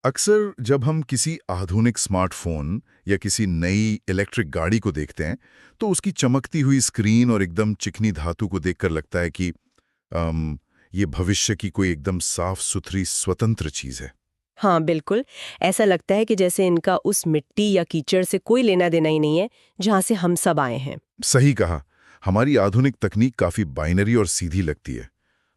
अक्सर जब हम किसी आधुनिक स्मार्टफोन या किसी नई इलेक्ट्रिक गाड़ी को देखते हैं, तो उसकी चमकती हुई स्क्रीन और एकदम चिकनी धातु को देखकर लगता है कि ये भविष्य की कोई एकदम साफ सुथरी स्वतंत्र चीज है। हाँ, बिल्कुल। ऐसा लगता है कि जैसे इनका उस मिट्टी या कीचड़ से कोई लेना देना ही नहीं है, जहाँ से हम सब आए हैं। सही कहा। हमारी आधुनिक तकनीक काफी बाइनरी और सीधी लगती है।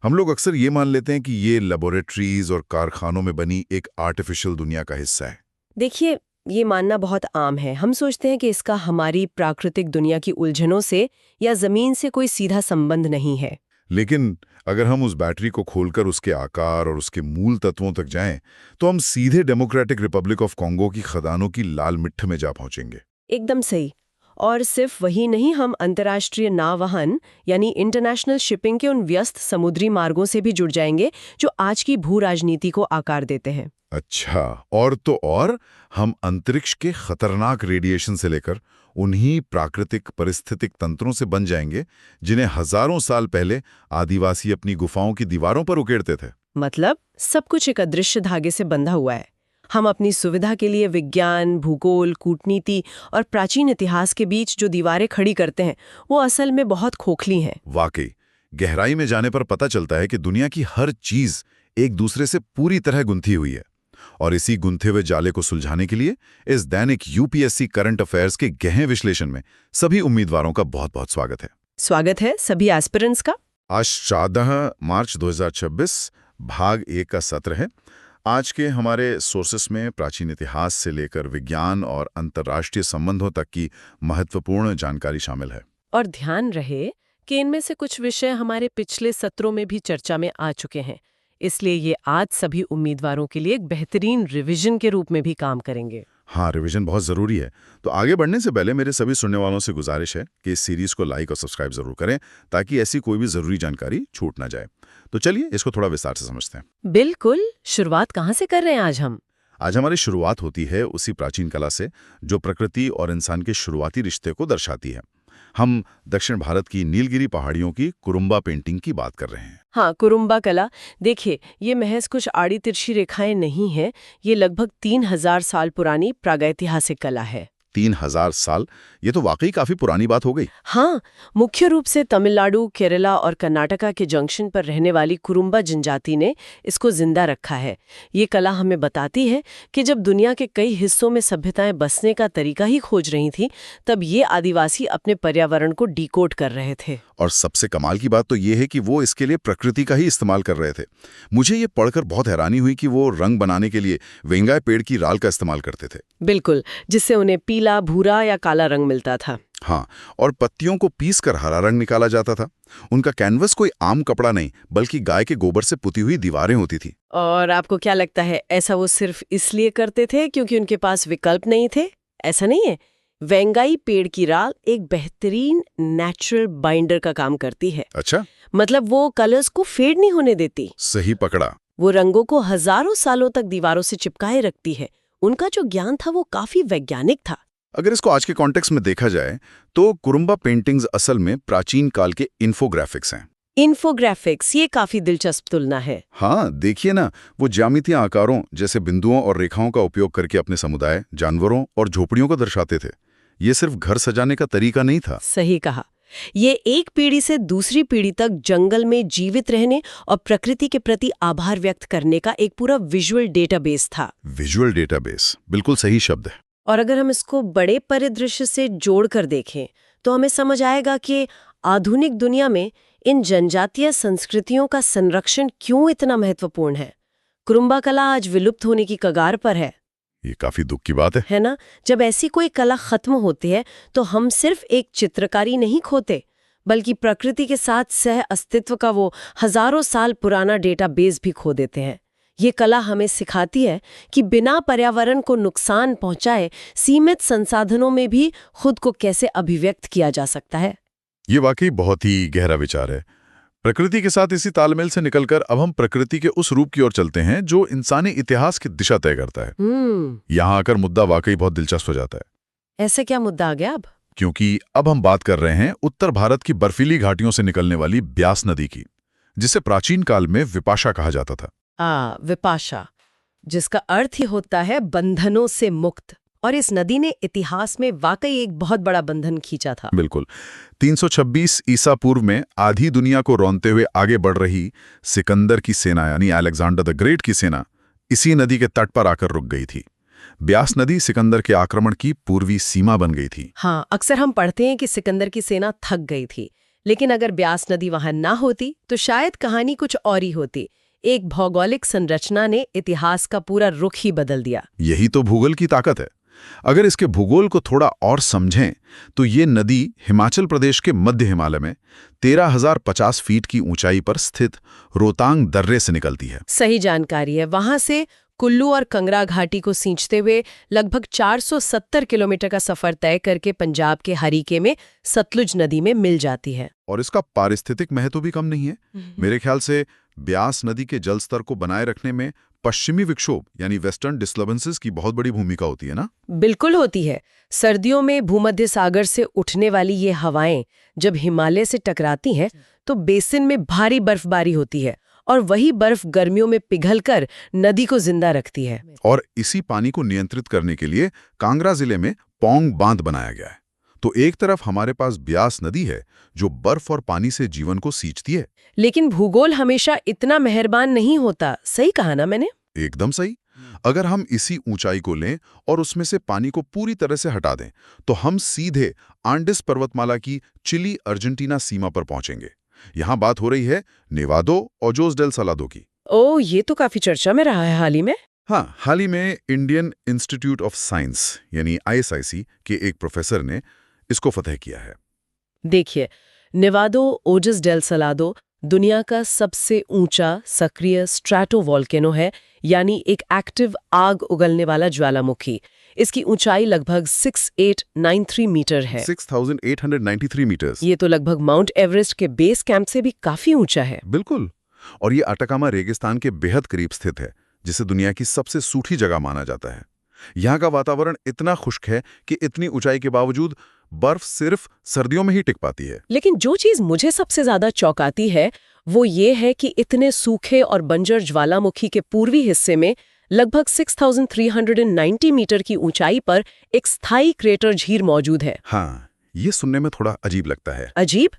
हम लोग अक्सर ये मान लेते हैं कि ये लेबोरेटरीज और कारखानों में बनी एक आर्टिफिशियल दुनिया का हिस्सा है। देखिए, ये मानना बहुत आम है। हम सोचते हैं कि इसका हमारी प्राकृतिक दुनिया की उलझनों से या ज़मीन से कोई सीधा संबंध नहीं है। लेकिन अगर हम उस बैटरी को खोलकर उसके आकार और उसके मूल तत्वों तक जाएं, तो हम सीधे डेमोक्रेटिक रिपब्लिक ऑफ कॉन्गो की खदानों की लाल मिट्ट में जा पहुंचेंगे। एकदम सही। और सिर्फ वही नहीं, हम अंतर्राष्ट्रीय नावहन यानी इंटरनेशनल शिपिंग के उन व्यस्त समुद्री मार्गों से भी जुड़ जाएंगे, जो आज की भू राजनीति को आकार देते हैं। अच्छा, और तो और हम अंतरिक्ष के खतरनाक रेडिएशन से लेकर उन्हीं प्राकृतिक परिस्थितिक तंत्रों से बन जाएंगे जिन्हें हजारों साल पहले आदिवासी अपनी गुफाओं की दीवारों पर उकेरते थे। मतलब सब कुछ एक अदृश्य धागे से बंधा हुआ है। हम अपनी सुविधा के लिए विज्ञान, भूगोल, कूटनीति और प्राचीन इतिहास के बीच जो दीवारें खड़ी करते हैं, वो असल में बहुत खोखली हैं। वाकई, गहराई में जाने पर पता चलता है कि दुनिया की हर चीज एक दूसरे से पूरी तरह गुंथी हुई है। और इसी गुंथे हुए जाले को सुलझाने के लिए इस दैनिक यूपीएससी करंट अफेयर्स के गहन विश्लेषण में सभी उम्मीदवारों का बहुत बहुत स्वागत है। स्वागत है सभी एस्पिरेंट्स का। आज 14 मार्च 2026 भाग 1 का सत्र है। आज के हमारे सोर्सेस में प्राचीन इतिहास से लेकर विज्ञान और अंतर्राष्ट्रीय संबंधों तक की महत्वपूर्ण जानकारी शामिल है। और ध्यान रहे कि इनमें से कुछ विषय हमारे पिछले सत्रों में भी चर्चा में आ चुके हैं, इसलिए ये आज सभी उम्मीदवारों के लिए एक बेहतरीन रिवीजन के रूप में भी काम करेंगे। हाँ, रिवीजन बहुत ज़रूरी है। तो आगे बढ़ने से पहले मेरे सभी सुनने वालों से गुजारिश है कि इस सीरीज़ को लाइक और सब्सक्राइब ज़रूर करें, ताकि ऐसी कोई भी ज़रूरी जानकारी छूट ना जाए। तो चलिए इसको थोड़ा विस्तार से समझते हैं। बिल्कुल। शुरुआत कहाँ से कर रहे हैं आज हम? आज हमारी शुरुआत होती है उसी प्राचीन कला से जो प्रकृति और इंसान के शुरुआती रिश्ते को दर्शाती है। हम दक्षिण भारत की नीलगिरी पहाड़ियों की कुरुम्बा पेंटिंग की बात कर रहे हैं। हाँ, कुरुम्बा कला। देखिए, ये महज कुछ आड़ी तिरछी रेखाएं नहीं हैं, ये लगभग 3000 साल पुरानी प्रागैतिहासिक कला है। 3000 साल, ये तो वाकई काफी पुरानी बात हो गई। हाँ, मुख्य रूप से तमिलनाडु, केरला और कर्नाटका के जंक्शन पर रहने वाली कुरुम्बा जनजाति ने इसको जिंदा रखा है। ये कला हमें बताती है कि जब दुनिया के कई हिस्सों में सभ्यताएं बसने का तरीका ही खोज रही थीं, तब ये आदिवासी अपने पर्यावरण को डिकोड कर रहे थे। और सबसे कमाल की बात तो ये है कि वो इसके लिए प्रकृति का ही इस्तेमाल कर रहे थे। मुझे ये पढ़कर बहुत हैरानी हुई कि वो रंग बनाने के लिए वेंगाय पेड़ की राल का इस्तेमाल करते थे। बिल्कुल, जिससे उन्हें पीला, भूरा या काला रंग मिलता था। हाँ, और पत्तियों को पीसकर हरा रंग निकाला जाता था। उनका कैनवस कोई आम कपड़ा नहीं, बल्कि गाय के गोबर से पुती हुई दीवारें होती थी। और आपको क्या लगता है, ऐसा वो सिर्फ इसलिए करते थे क्योंकि उनके पास विकल्प नहीं थे? ऐसा नहीं है। वेंगाई पेड़ की राल एक बेहतरीन नेचुरल बाइंडर का काम करती है। अच्छा, मतलब वो कलर्स को फेड नहीं होने देती। सही पकड़ा। वो रंगों को हजारों सालों तक दीवारों से चिपकाए रखती है। उनका जो ज्ञान था वो काफी वैज्ञानिक था। अगर इसको आज के कॉन्टेक्स्ट में देखा जाए तो कुरुम्बा पेंटिंग्स असल में प्राचीन काल के इन्फोग्राफिक्स हैं। इन्फोग्राफिक्स, ये काफी दिलचस्प तुलना है। हाँ, देखिए ना, वो ज्यामितीय आकारों जैसे बिंदुओं और रेखाओं का उपयोग करके अपने समुदाय, जानवरों और झोपड़ियों को दर्शाते थे। ये सिर्फ घर सजाने का तरीका नहीं था। सही कहा। ये एक पीढ़ी से दूसरी पीढ़ी तक जंगल में जीवित रहने और प्रकृति के प्रति आभार व्यक्त करने का एक पूरा विजुअल डेटाबेस था। विजुअल डेटाबेस, बिल्कुल सही शब्द है। और अगर हम इसको बड़े परिदृश्य से जोड़कर देखें, तो हमें समझ आएगा कि आधुनिक दुनिया में इन जनजातीय संस्कृतियों का संरक्षण क्यों इतना महत्वपूर्ण है। कुरुम्बा कला आज विलुप्त होने की कगार पर है। ये काफी दुख की बात है ना? जब ऐसी कोई कला खत्म होती है, तो हम सिर्फ एक चित्रकारी नहीं खोते, बल्कि प्रकृति के साथ सह अस्तित्व का वो हजारों साल पुराना डेटाबेस भी खो देते हैं। ये कला हमें सिखाती है कि बिना पर्यावरण को नुकसान पहुंचाए सीमित संसाधनों में भी खुद को कैसे अभिव्यक्त किया जा सकता है। ये वाकई बहुत ही गहरा विचार है। प्रकृति के साथ इसी तालमेल से निकलकर अब हम प्रकृति के उस रूप की ओर चलते हैं जो इंसानी इतिहास की दिशा तय करता है। यहाँ आकर मुद्दा वाकई बहुत दिलचस्प हो जाता है। ऐसे क्या मुद्दा आ गया अब? क्योंकि अब हम बात कर रहे हैं उत्तर भारत की बर्फीली घाटियों से निकलने वाली ब्यास नदी की, जिसे प्राचीन काल में विपाशा कहा जाता था। विपाशा। जिसका अर्थ ही होता है बंधनों से मुक्त। और इस नदी ने इतिहास में वाकई एक बहुत बड़ा बंधन खींचा था। बिल्कुल। 326 ईसा पूर्व में आधी दुनिया को रौंदते हुए आगे बढ़ रही सिकंदर की सेना यानी अलेक्जेंडर द ग्रेट की सेना इसी नदी के तट पर आकर रुक गई थी। ब्यास नदी सिकंदर के आक्रमण की पूर्वी सीमा बन गई थी। हाँ, अक्सर हम पढ़ते हैं कि सिकंदर की सेना थक गई थी, लेकिन अगर ब्यास नदी वहां ना होती तो शायद कहानी कुछ और ही होती। एक भौगोलिक संरचना ने इतिहास का पूरा रुख ही बदल दिया। यही तो भूगोल की ताकत है। अगर इसके भूगोल को थोड़ा और समझें तो ये नदी हिमाचल प्रदेश के मध्य हिमालय में 13,050 फीट की ऊंचाई पर स्थित रोहतांग दर्रे से निकलती है। सही जानकारी है। वहां से कुल्लू और कंगरा घाटी को सींचते हुए लगभग 470 किलोमीटर का सफर तय करके पंजाब के हरीके में सतलुज नदी में मिल जाती है। और इसका पारिस्थितिक महत्व भी कम नहीं है। मेरे ख्याल से ब्यास नदी के जल स्तर को बनाए रखने में पश्चिमी विक्षोभ यानी वेस्टर्न डिस्टर्बेंसेस की बहुत बड़ी भूमिका होती है ना? बिल्कुल होती है। सर्दियों में भूमध्य सागर से उठने वाली ये हवाएं जब हिमालय से टकराती हैं तो बेसिन में भारी बर्फबारी होती है और वही बर्फ गर्मियों में पिघलकर नदी को जिंदा रखती है। और इसी पानी को नियंत्रित करने के लिए कांगड़ा जिले में पौंग बांध बनाया गया है। तो एक तरफ हमारे पास ब्यास नदी है जो बर्फ और पानी से जीवन को सींचती है। लेकिन भूगोल हमेशा इतना मेहरबान नहीं होता। सही कहा ना मैंने? एकदम सही। अगर हम इसी ऊंचाई को लें और उसमें से पानी को पूरी तरह से हटा दें तो हम सीधे आंडिस पर्वतमाला की चिली अर्जेंटीना सीमा पर पहुंचेंगे। यहां बात हो रही है नेवादो ओजोस डेल सालादो की। ओह, ये तो काफी चर्चा में रहा है हाल ही में। हाँ, हाल ही में इंडियन इंस्टीट्यूट ऑफ साइंस यानी ISIC के एक प्रोफेसर ने इसको फतह किया है। देखिए, नेवादो ओजस डेल सालादो दुनिया का सबसे ऊंचा सक्रिय स्ट्रैटोवोल्केनो है, यानी एक एक्टिव आग उगलने वाला ज्वालामुखी। इसकी ऊंचाई लगभग 6893 मीटर है। 6893 मीटर्स। ये तो लगभग माउंट एवरेस्ट के बेस कैंप से भी काफी ऊंचा है। बिल्कुल। और ये अटाकामा रेगिस्तान के बेहद करीब स्थित है, जिसे दुनिया की सबसे सूखी जगह माना जाता है। यहाँ का वातावरण इतना खुश्क है कि इतनी ऊंचाई के बावजूद बर्फ सिर्फ सर्दियों में ही टिक पाती है। लेकिन जो चीज मुझे सबसे ज्यादा चौंकाती है वो ये है कि इतने सूखे और बंजर ज्वालामुखी के पूर्वी हिस्से में लगभग 6390 मीटर की ऊंचाई पर एक स्थायी क्रेटर झील मौजूद है। हाँ, ये सुनने में थोड़ा अजीब लगता है। अजीब?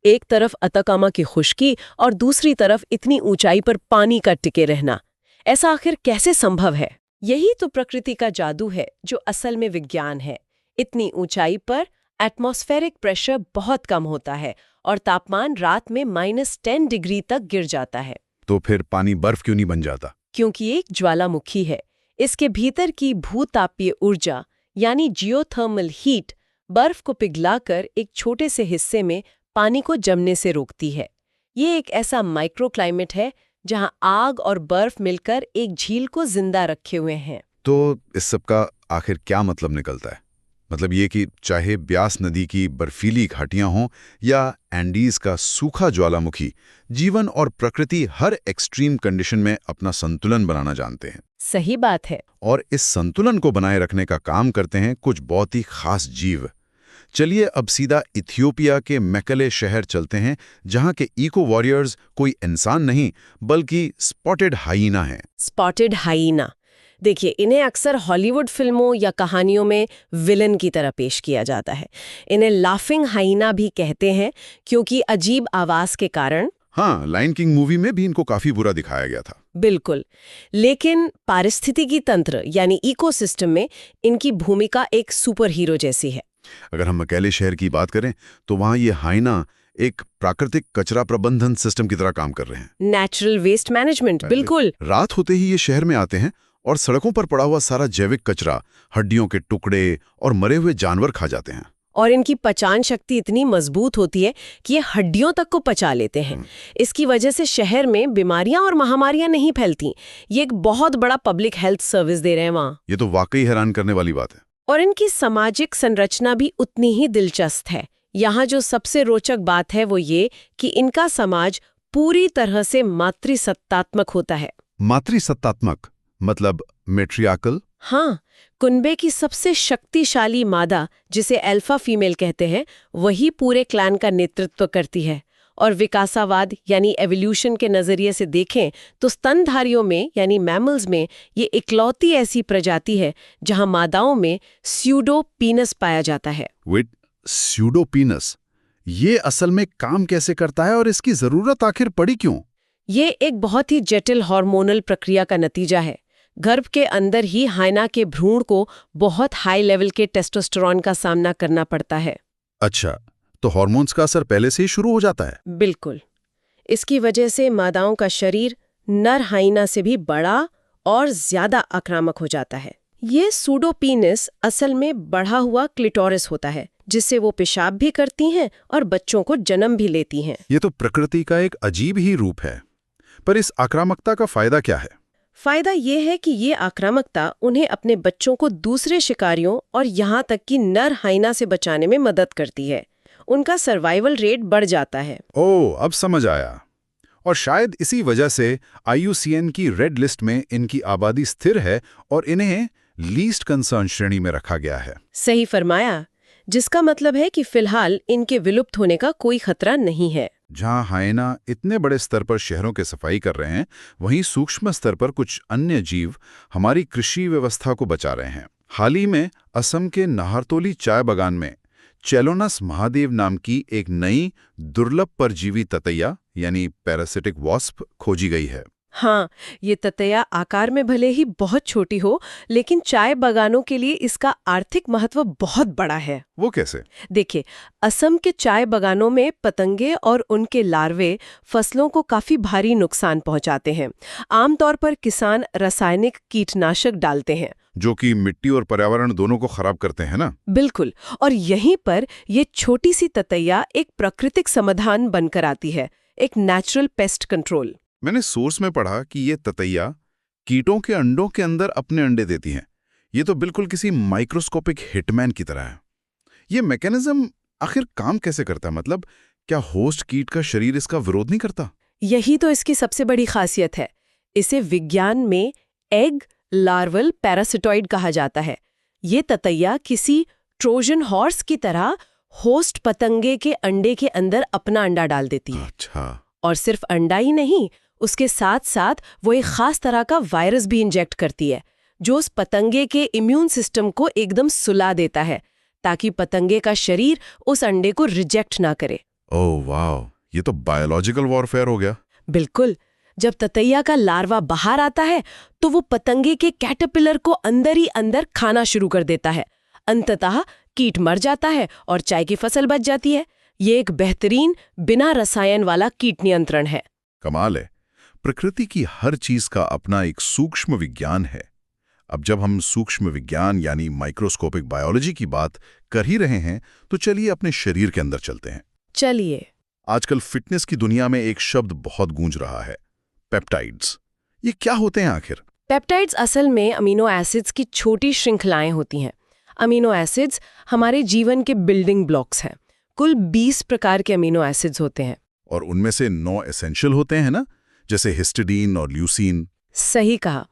एक तरफ अताकामा की खुश्की और दूसरी तरफ इतनी ऊंचाई पर पानी का टिके रहना, ऐसा आखिर कैसे संभव है? यही तो प्रकृति का जादू है जो असल में विज्ञान है। इतनी ऊंचाई पर एटमॉस्फेरिक प्रेशर बहुत कम होता है और तापमान रात में -10 डिग्री तक गिर जाता है। तो फिर पानी बर्फ क्यों नहीं बन जाता? क्योंकि एक ज्वालामुखी है। इसके भीतर की भूतापीय ऊर्जा यानी जियोथर्मल हीट बर्फ को पिघलाकर एक छोटे से हिस्से में पानी को जमने से रोकती है। ये एक ऐसा माइक्रोक्लाइमेट है जहां आग और बर्फ मिलकर एक झील को जिंदा रखे हुए हैं। तो इस सब का आखिर क्या मतलब निकलता है? मतलब ये कि चाहे ब्यास नदी की बर्फीली घाटियां हों या एंडीज का सूखा ज्वालामुखी, जीवन और प्रकृति हर एक्सट्रीम कंडीशन में अपना संतुलन बनाना जानते हैं। सही बात है। और इस संतुलन को बनाए रखने का काम करते हैं कुछ बहुत ही खास जीव। चलिए अब सीधा इथियोपिया के मैकले शहर चलते हैं, जहां के इको वॉरियर्स कोई इंसान नहीं बल्कि स्पॉटेड हाइना हैं। स्पॉटेड हाइना। देखिए, इन्हें अक्सर हॉलीवुड फिल्मों या कहानियों में विलन की तरह पेश किया जाता है। इन्हें लाफिंग हाइना भी कहते हैं क्योंकि अजीब आवाज के कारण। हाँ, लायन किंग मूवी में भी इनको काफी बुरा दिखाया गया था। बिल्कुल। लेकिन पारिस्थितिकी तंत्र यानी इकोसिस्टम में इनकी भूमिका एक सुपर हीरो जैसी है। अगर हम मैकले शहर की बात करें तो वहाँ ये हाइना एक प्राकृतिक कचरा प्रबंधन सिस्टम की तरह काम कर रहे हैं। Natural waste management. बिल्कुल। रात होते ही ये शहर में आते हैं और सड़कों पर पड़ा हुआ सारा जैविक कचरा, हड्डियों के टुकड़े और मरे हुए जानवर खा जाते हैं। और इनकी पचान शक्ति इतनी मजबूत होती है कि ये हड्डियों तक को पचा लेते हैं। इसकी वजह से शहर में बीमारियां और महामारियां नहीं फैलती। ये एक बहुत बड़ा पब्लिक हेल्थ सर्विस दे रहे हैं वहाँ। ये तो वाकई हैरान करने वाली बात है। और इनकी सामाजिक संरचना भी उतनी ही दिलचस्प है। यहाँ जो सबसे रोचक बात है वो ये कि इनका समाज पूरी तरह से मातृसत्तात्मक होता है। मातृसत्तात्मक मतलब मैट्रियार्कल? हाँ, कुनबे की सबसे शक्तिशाली मादा, जिसे अल्फा फीमेल कहते हैं, वही पूरे क्लैन का नेतृत्व करती है और विकासावाद यानी एवोल्यूशन के नजरिए से देखें तो स्तनधारियों में यानी मैमल्स में ये इकलौती ऐसी प्रजाति है जहां मादाओं में स्यूडोपीनस पाया जाता है। विद स्यूडोपीनस, ये असल में काम कैसे करता है और इसकी जरूरत आखिर पड़ी क्यों? ये एक बहुत ही जटिल हार्मोनल प्रक्रिया का नतीजा है। गर्भ के अंदर ही हाइना के भ्रूण को बहुत हाई लेवल के टेस्टोस्टेरोन का सामना करना पड़ता है। अच्छा, तो हार्मोन्स का असर पहले से ही शुरू हो जाता है? बिल्कुल। इसकी वजह से मादाओं का शरीर नर हाइना से भी बड़ा और ज्यादा आक्रामक हो जाता है। ये सूडोपीनिस असल में बढ़ा हुआ क्लिटोरिस होता है, जिससे वो पेशाब भी करती हैं और बच्चों को जन्म भी लेती हैं। ये तो प्रकृति का एक अजीब ही रूप है। पर इस आक्रामकता का फायदा क्या है? फायदा ये है कि ये आक्रामकता उन्हें अपने बच्चों को दूसरे शिकारियों और यहाँ तक कि नर हाइना से बचाने में मदद करती है। उनका सर्वाइवल रेट बढ़ जाता है। ओह, अब समझ आया। और शायद इसी वजह से IUCN की रेड लिस्ट में इनकी आबादी स्थिर है और इन्हें लीस्ट कंसर्न श्रेणी में रखा गया है। सही फरमाया, जिसका मतलब है कि फिलहाल इनके विलुप्त होने का कोई खतरा नहीं है। जहां हाइना इतने बड़े स्तर पर शहरों के सफाई कर रहे हैं, वहीं सूक्ष्म स्तर पर कुछ अन्य जीव हमारी कृषि व्यवस्था को बचा रहे हैं। हाल ही में असम के नाहरतोली चाय बागान में चेलोनस महादेव नाम की एक नई दुर्लभ परजीवी ततैया यानी पैरासिटिक वॉस्प खोजी गई है। हाँ, ये ततैया आकार में भले ही बहुत छोटी हो, लेकिन चाय बागानों के लिए इसका आर्थिक महत्व बहुत बड़ा है। वो कैसे? देखिए, असम के चाय बागानों में पतंगे और उनके लार्वे फसलों को काफी भारी नुकसान पहुंचाते हैं। आमतौर पर किसान रासायनिक कीटनाशक डालते हैं, जो कि मिट्टी और पर्यावरण दोनों को खराब करते हैं ना? बिल्कुल। और यहीं पर ये छोटी सी ततैया एक प्राकृतिक समाधान बनकर आती है, एक नेचुरल पेस्ट कंट्रोल। मैंने सोर्स में पढ़ा कि ये ततैया कीटों के अंडों के अंदर अपने अंडे देती हैं। ये तो बिल्कुल किसी माइक्रोस्कोपिक हिटमैन की तरह है। ये मैकेनिज्म आखिर काम कैसे करता है? मतलब क्या होस्ट कीट का शरीर इसका विरोध नहीं करता? यही तो इसकी सबसे बड़ी खासियत है। इसे विज्ञान में एग लार्वल पैरासिटॉइड कहा जाता है। ये ततैया किसी ट्रोजन हॉर्स की तरह होस्ट पतंगे के अंडे के अंदर अपना अंडा डाल देती है। अच्छा। और सिर्फ अंडा ही नहीं, उसके साथ साथ वो एक खास तरह का वायरस भी इंजेक्ट करती है, जो उस पतंगे के इम्यून सिस्टम को एकदम सुला देता है, ताकि पतंगे का शरीर उस अंडे को रिजेक्ट ना करे। ओह वाह, ये तो बायोलॉजिकल वॉरफेयर हो गया। बिल्कुल। जब ततैया का लार्वा बाहर आता है तो वो पतंगे के कैटरपिलर को अंदर ही अंदर खाना शुरू कर देता है। अंततः कीट मर जाता है और चाय की फसल बच जाती है। ये एक बेहतरीन बिना रसायन वाला कीट नियंत्रण है। कमाल है। प्रकृति की हर चीज का अपना एक सूक्ष्म विज्ञान है। अब जब हम सूक्ष्म विज्ञान यानी माइक्रोस्कोपिक बायोलॉजी की बात कर ही रहे हैं, तो चलिए अपने शरीर के अंदर चलते हैं। चलिए। आजकल फिटनेस की दुनिया में एक शब्द बहुत गूंज रहा है, पेप्टाइड्स। ये क्या होते हैं आखिर? पेप्टाइड्स असल में अमीनो एसिड्स की छोटी श्रृंखलाएं होती हैं। अमीनो एसिड्स हमारे जीवन के बिल्डिंग ब्लॉक्स हैं। कुल 20 प्रकार के अमीनो एसिड्स होते हैं। और उनमें से 9 एसेंशियल होते हैं ना, जैसे हिस्टिडीन और ल्यूसीन। सही कहा।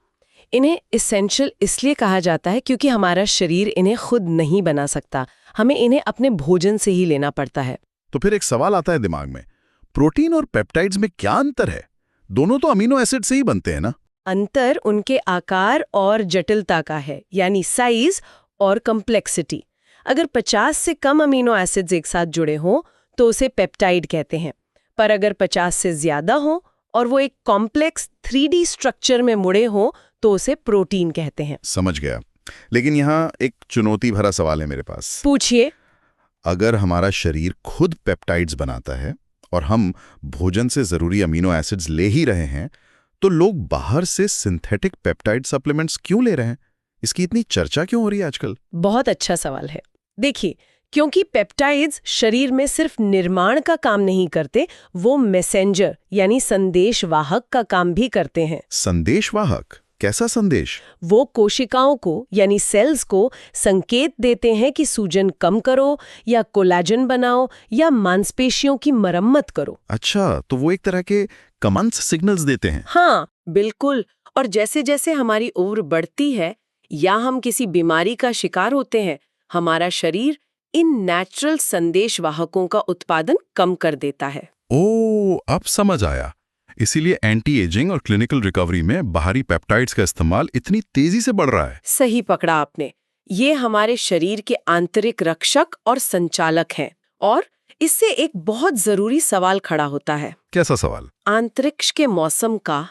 इन्हें एसेंशियल इसलिए कहा जाता है क्योंकि हमारा शरीर इन्हें खुद नहीं बना सकता। हमें इन्हें अपने भोजन से ही लेना पड़ता है। तो फिर एक सवाल आता है दिमाग में, प्रोटीन और पेप्टाइड्स में क्या अंतर है? दोनों तो अमीनो एसिड से ही बनते हैं ना? अंतर उनके आकार और जटिलता का है, यानी साइज और कॉम्प्लेक्सिटी। अगर 50 से कम अमीनो एसिड्स एक साथ जुड़े हों तो उसे पेप्टाइड कहते हैं, पर अगर 50 से ज्यादा हों और वो एक कॉम्प्लेक्स 3D स्ट्रक्चर में मुड़े हों तो उसे प्रोटीन कहते हैं। समझ गया। लेकिन यहाँ एक चुनौती भरा सवाल है मेरे पास। पूछिए। अगर हमारा शरीर खुद पेप्टाइड्स बनाता है और हम भोजन से जरूरी अमीनो एसिड्स ले ही रहे हैं, तो लोग बाहर से सिंथेटिक पेप्टाइड सप्लीमेंट्स क्यों ले रहे हैं? इसकी इतनी चर्चा क्यों हो रही है आजकल? बहुत अच्छा सवाल है। देखिए, क्योंकि पेप्टाइड्स शरीर में सिर्फ निर्माण का काम नहीं करते, वो मैसेंजर यानी संदेशवाहक का काम भी करते हैं। संदेशवाहक? कैसा संदेश? वो कोशिकाओं को यानी सेल्स को संकेत देते हैं कि सूजन कम करो या कोलेजन बनाओ या मांसपेशियों की मरम्मत करो। अच्छा, तो वो एक तरह के कमांड्स सिग्नल्स देते हैं। हाँ, बिल्कुल। और जैसे जैसे हमारी उम्र बढ़ती है या हम किसी बीमारी का शिकार होते हैं, हमारा शरीर इन नेचुरल संदेशवाहकों का उत्पादन कम कर देता है। अब समझ आया। इसीलिए एंटी एजिंग और क्लिनिकल रिकवरी में बाहरी पेप्टाइड्स का इस्तेमाल इतनी तेजी से बढ़ रहा है। सही पकड़ा आपने। ये हमारे शरीर के आंतरिक रक्षक और संचालक हैं। और इससे एक बहुत जरूरी सवाल खड़ा होता है। कैसा सवाल? अंतरिक्ष के मौसम का।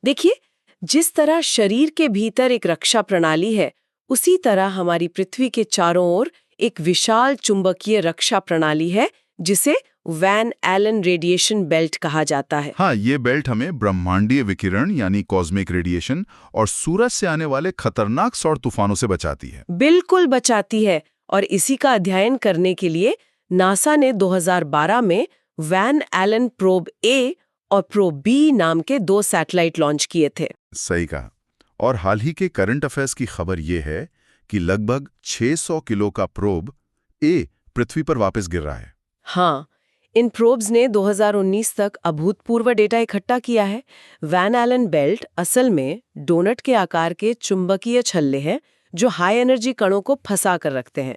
देखिए, जिस तरह शरीर के भीतर एक रक्षा प्रणाली है, उसी तरह हमारी पृथ्वी के चारों ओर एक विशाल चुंबकीय रक्षा प्रणाली है, जिसे वैन एलन रेडिएशन बेल्ट कहा जाता है। हाँ, ये बेल्ट हमें ब्रह्मांडीय विकिरण यानी कॉस्मिक रेडिएशन और सूरज से आने वाले खतरनाक सौर तूफानों से बचाती है। बिल्कुल बचाती है। और इसी का अध्ययन करने के लिए नासा ने 2012 में वैन एलन प्रोब ए और प्रोब बी नाम के 2 सैटेलाइट लॉन्च किए थे। सही कहा। और हाल ही के करंट अफेयर्स की खबर ये है कि लगभग 600 किलो का प्रोब ए पृथ्वी पर वापस गिर रहा है। हाँ, इन प्रोब्स ने 2019 तक अभूतपूर्व डेटा इकट्ठा किया है। वैन एलन बेल्ट असल में डोनट के आकार के चुंबकीय छल्ले हैं जो हाई एनर्जी कणों को फंसा कर रखते हैं।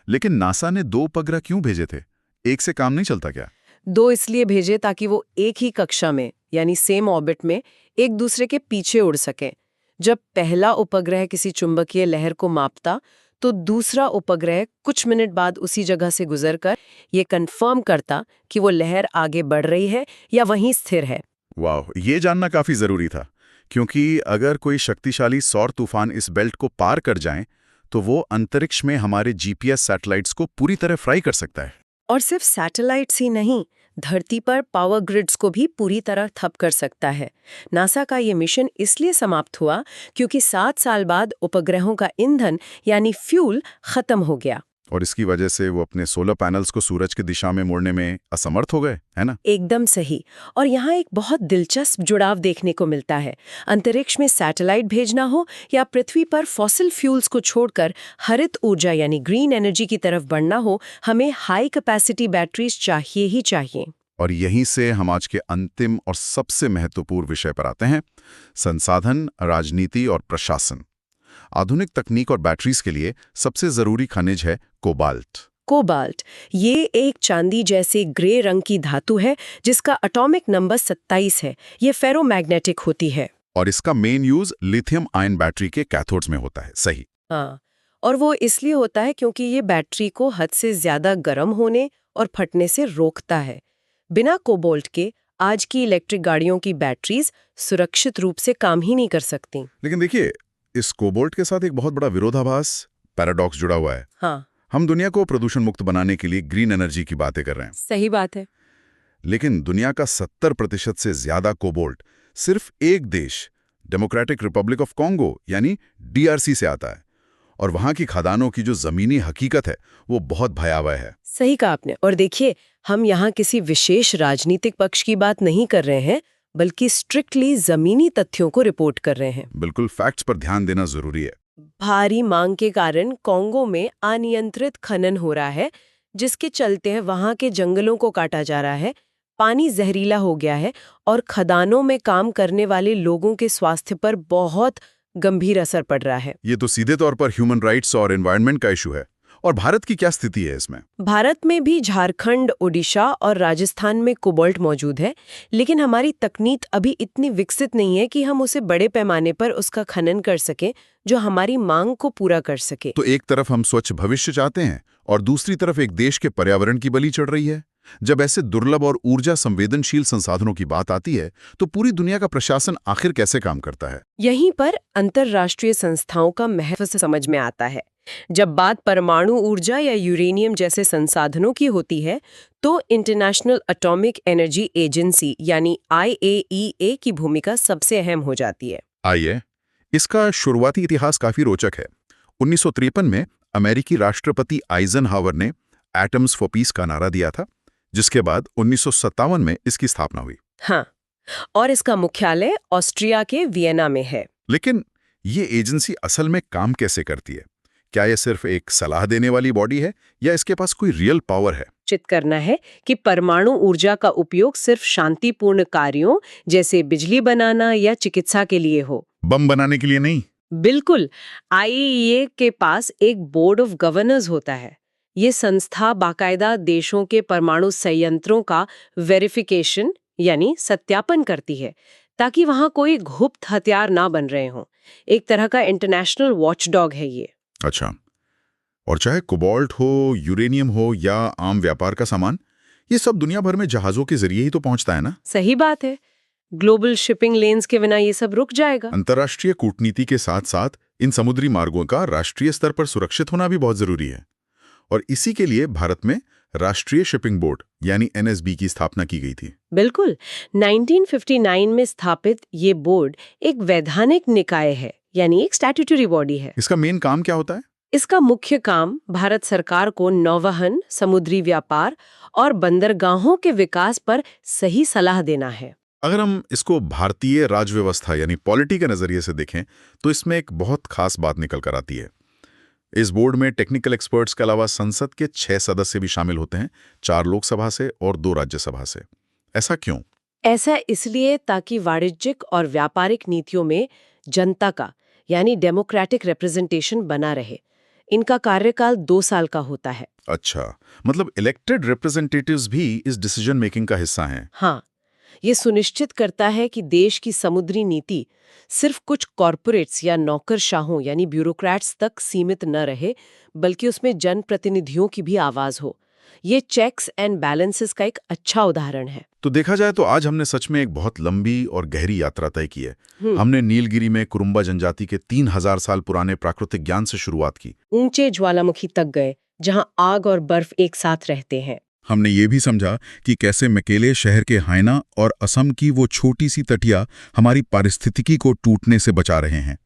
लेकिन नासा ने 2 उपग्रह क्यों भेजे थे? एक से काम नहीं चलता क्या? 2 इसलिए भेजे ताकि वो एक ही कक्षा में यानी सेम ऑर्बिट में एक दूसरे के पीछे उड़ सकें। जब पहला उपग्रह किसी चुंबकीय लहर को मापता, तो दूसरा उपग्रह कुछ मिनट बाद उसी जगह से गुजरकर ये कंफर्म करता कि वो लहर आगे बढ़ रही है या वहीं स्थिर है। वाह, ये जानना काफी जरूरी था, क्योंकि अगर कोई शक्तिशाली सौर तूफान इस बेल्ट को पार कर जाए तो वो अंतरिक्ष में हमारे जीपीएस सैटेलाइट्स को पूरी तरह फ्राई कर सकता है। और सिर्फ सैटेलाइट्स ही नहीं, धरती पर पावर ग्रिड्स को भी पूरी तरह ठप कर सकता है। नासा का ये मिशन इसलिए समाप्त हुआ क्योंकि 7 साल बाद उपग्रहों का ईंधन यानी फ्यूल खत्म हो गया। और इसकी वजह से वो अपने सोलर पैनल्स को सूरज की दिशा में मोड़ने में असमर्थ हो गए, है ना? एकदम सही। और यहाँ एक बहुत दिलचस्प जुड़ाव देखने को मिलता है। अंतरिक्ष में सैटेलाइट भेजना हो या पृथ्वी पर फॉसिल फ्यूल्स को छोड़कर हरित ऊर्जा यानी ग्रीन एनर्जी की तरफ बढ़ना हो, हमें हाई कैपेसिटी बैटरीज चाहिए ही चाहिए। और यहीं से हम आज के अंतिम और सबसे महत्वपूर्ण विषय पर आते हैं: संसाधन, राजनीति और प्रशासन। आधुनिक तकनीक और बैटरीज के लिए सबसे जरूरी खनिज है कोबाल्ट। कोबाल्ट ये एक चांदी जैसे ग्रे रंग की धातु है जिसका एटॉमिक नंबर 27 है। ये फेरोमैग्नेटिक होती है और इसका main use lithium ion battery के कैथोड्स में होता है। सही। हाँ, और वो इसलिए होता है क्योंकि ये बैटरी को हद से ज्यादा गर्म होने और फटने से रोकता है। बिना कोबाल्ट के आज की इलेक्ट्रिक गाड़ियों की बैटरीज सुरक्षित रूप से काम ही नहीं कर सकती। लेकिन देखिए, इस कोबाल्ट के साथ एक बहुत बड़ा विरोधाभास, पैराडॉक्स जुड़ा हुआ है। हाँ, हम दुनिया को प्रदूषण मुक्त बनाने के लिए ग्रीन एनर्जी की बातें कर रहे हैं। सही बात है। लेकिन दुनिया का 70% से ज्यादा कोबाल्ट सिर्फ एक देश, डेमोक्रेटिक रिपब्लिक ऑफ कॉन्गो यानी डीआरसी से आता है। और वहां की खदानों की जो जमीनी हकीकत है वो बहुत भयावह है। सही कहा आपने। और देखिए, हम यहाँ किसी विशेष राजनीतिक पक्ष की बात नहीं कर रहे हैं, बल्कि स्ट्रिक्टली जमीनी तथ्यों को रिपोर्ट कर रहे हैं। बिल्कुल, फैक्ट्स पर ध्यान देना जरूरी है। भारी मांग के कारण कोंगो में अनियंत्रित खनन हो रहा है, जिसके चलते वहां के जंगलों को काटा जा रहा है, पानी जहरीला हो गया है और खदानों में काम करने वाले लोगों के स्वास्थ्य पर बहुत गंभीर असर पड़ रहा है। ये तो सीधे तौर पर ह्यूमन राइट्स और एनवायरनमेंट का इशू है। और भारत की क्या स्थिति है इसमें? भारत में भी झारखंड, ओडिशा और राजस्थान में कोबाल्ट मौजूद है, लेकिन हमारी तकनीक अभी इतनी विकसित नहीं है कि हम उसे बड़े पैमाने पर उसका खनन कर सकें जो हमारी मांग को पूरा कर सके। तो एक तरफ हम स्वच्छ भविष्य चाहते हैं और दूसरी तरफ एक देश के पर्यावरण की बलि चढ़ रही है। जब ऐसे दुर्लभ और ऊर्जा संवेदनशील संसाधनों की बात आती है तो पूरी दुनिया का प्रशासन आखिर कैसे काम करता है? यहीं पर अंतर्राष्ट्रीय संस्थाओं का महत्व समझ में आता है। जब बात परमाणु ऊर्जा या यूरेनियम जैसे संसाधनों की होती है, तो इंटरनेशनल एटॉमिक एनर्जी एजेंसी यानी IAEA की भूमिका सबसे अहम हो जाती है। आइए, इसका शुरुआती इतिहास काफी रोचक है। 1953 में अमेरिकी राष्ट्रपति आइजनहावर ने एटम्स फॉर पीस का नारा दिया था, जिसके बाद 1957 में इसकी स्थापना हुई। हाँ, और इसका मुख्यालय ऑस्ट्रिया के वियना में है। लेकिन ये एजेंसी असल में काम कैसे करती है? क्या यह सिर्फ एक सलाह देने वाली बॉडी है या इसके पास कोई रियल पावर है? चित करना है कि परमाणु ऊर्जा का उपयोग सिर्फ शांतिपूर्ण कार्यों जैसे बिजली बनाना या चिकित्सा के लिए हो, बम बनाने के लिए नहीं। बिल्कुल। IAEA के पास एक बोर्ड ऑफ गवर्नर्स होता है। ये संस्था बाकायदा देशों के परमाणु संयंत्रों का वेरिफिकेशन यानी सत्यापन करती है, ताकि वहां कोई गुप्त हथियार ना बन रहे हों। एक तरह का इंटरनेशनल वॉचडॉग है ये। अच्छा, और चाहे कोबाल्ट हो, यूरेनियम हो या आम व्यापार का सामान, ये सब दुनिया भर में जहाजों के जरिए ही तो पहुंचता है ना? सही बात है। ग्लोबल शिपिंग लेन्स के बिना ये सब रुक जाएगा। अंतर्राष्ट्रीय कूटनीति के साथ साथ इन समुद्री मार्गों का राष्ट्रीय स्तर पर सुरक्षित होना भी बहुत जरूरी है। और इसी के लिए भारत में राष्ट्रीय शिपिंग बोर्ड यानी NSB की स्थापना की गई थी। बिल्कुल। 1959 में स्थापित ये बोर्ड एक वैधानिक निकाय है, यानी एक स्टैट्यूटरी बॉडी है। इसका मेन काम क्या होता है? इसका मुख्य काम भारत सरकार को नौवहन, समुद्री व्यापार और बंदरगाहों के विकास पर सही सलाह देना है। अगर हम इसको भारतीय राजव्यवस्था यानी पॉलिटी के नजरिए से देखें तो इसमें एक बहुत खास बात निकल कर आती है। इस बोर्ड में टेक्निकल एक्सपर्ट्स के अलावा संसद के 6 सदस्य भी शामिल होते हैं, 4 लोकसभा से और 2 राज्यसभा से। ऐसा क्यों? ऐसा इसलिए ताकि वाणिज्यिक और व्यापारिक नीतियों में जनता का यानी डेमोक्रेटिक रिप्रेजेंटेशन बना रहे। इनका कार्यकाल 2 साल का होता है। अच्छा, मतलब इलेक्टेड रिप्रेजेंटेटिव्स भी इस डिसीजन मेकिंग का हिस्सा हैं। हाँ, ये सुनिश्चित करता है कि देश की समुद्री नीति सिर्फ कुछ कॉरपोरेट्स या नौकरशाहों यानी ब्यूरोक्रेट्स तक सीमित न रहे, बल्कि उसमें जनप्रतिनिधियों की भी आवाज हो। ये चेक्स एंड बैलेंसेस का एक अच्छा उदाहरण है। तो देखा जाए तो आज हमने सच में एक बहुत लंबी और गहरी यात्रा तय की है। हमने नीलगिरी में कुरुम्बा जनजाति के 3000 साल पुराने प्राकृतिक ज्ञान से शुरुआत की। ऊंचे ज्वालामुखी तक गए, जहां आग और बर्फ एक साथ रहते हैं। हमने ये भी समझा कि कैसे मेकेले शहर के हाइना और असम की वो छोटी सी तटिया हमारी पारिस्थितिकी को टूटने से बचा रहे हैं।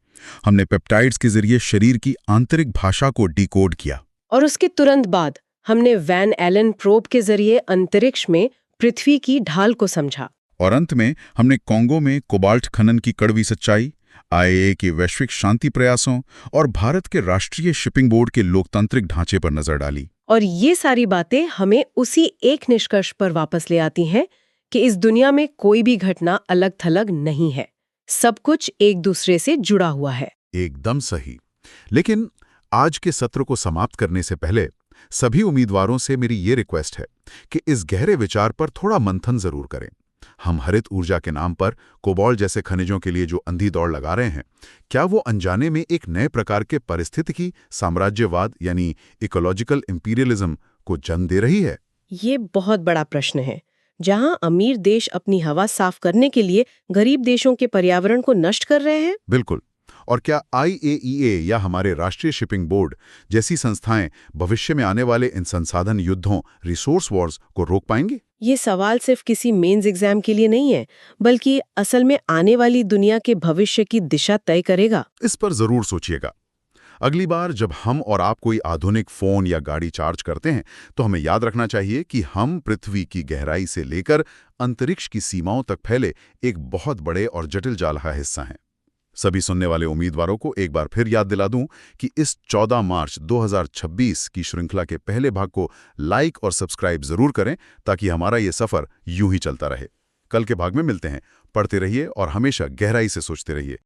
हमने पेप्टाइड्स के जरिए शरीर की आंतरिक भाषा को डिकोड किया। और उसके तुरंत बाद हमने वैन एलन प्रोब के जरिए अंतरिक्ष में पृथ्वी की ढाल को समझा। और अंत में हमने कॉन्गो में कोबाल्ट खनन की कड़वी सच्चाई, IAEA के वैश्विक शांति प्रयासों और भारत के राष्ट्रीय शिपिंग बोर्ड के लोकतांत्रिक ढांचे पर नजर डाली। और ये सारी बातें हमें उसी एक निष्कर्ष पर वापस ले आती हैं कि इस दुनिया में कोई भी घटना अलग थलग नहीं है। सब कुछ एक दूसरे से जुड़ा हुआ है। एकदम सही। लेकिन आज के सत्र को समाप्त करने से पहले सभी उम्मीदवारों से मेरी ये रिक्वेस्ट है कि इस गहरे विचार पर थोड़ा मंथन जरूर करें। हम हरित ऊर्जा के नाम पर कोबाल्ट जैसे खनिजों के लिए जो अंधी दौड़ लगा रहे हैं, क्या वो अनजाने में एक नए प्रकार के पारिस्थितिकी साम्राज्यवाद यानी इकोलॉजिकल इंपीरियलिज्म को जन्म दे रही है? ये बहुत बड़ा प्रश्न है। जहां अमीर देश अपनी हवा साफ करने के लिए गरीब देशों के पर्यावरण को नष्ट कर रहे हैं। बिल्कुल। और क्या IAEA या हमारे राष्ट्रीय शिपिंग बोर्ड जैसी संस्थाएं भविष्य में आने वाले इन संसाधन युद्धों, रिसोर्स वॉर्स को रोक पाएंगी? ये सवाल सिर्फ किसी मेंस एग्जाम के लिए नहीं है, बल्कि असल में आने वाली दुनिया के भविष्य की दिशा तय करेगा। इस पर जरूर सोचिएगा। अगली बार जब हम और आप कोई आधुनिक फोन या गाड़ी चार्ज करते हैं तो हमें याद रखना चाहिए कि हम पृथ्वी की गहराई से लेकर अंतरिक्ष की सीमाओं तक फैले एक बहुत बड़े और जटिल जाल का हिस्सा हैं। सभी सुनने वाले उम्मीदवारों को एक बार फिर याद दिला दूं कि इस 14 मार्च 2026 की श्रृंखला के पहले भाग को लाइक और सब्सक्राइब जरूर करें ताकि हमारा ये सफर यूं ही चलता रहे। कल के भाग में मिलते हैं। पढ़ते रहिए और हमेशा गहराई से सोचते रहिए।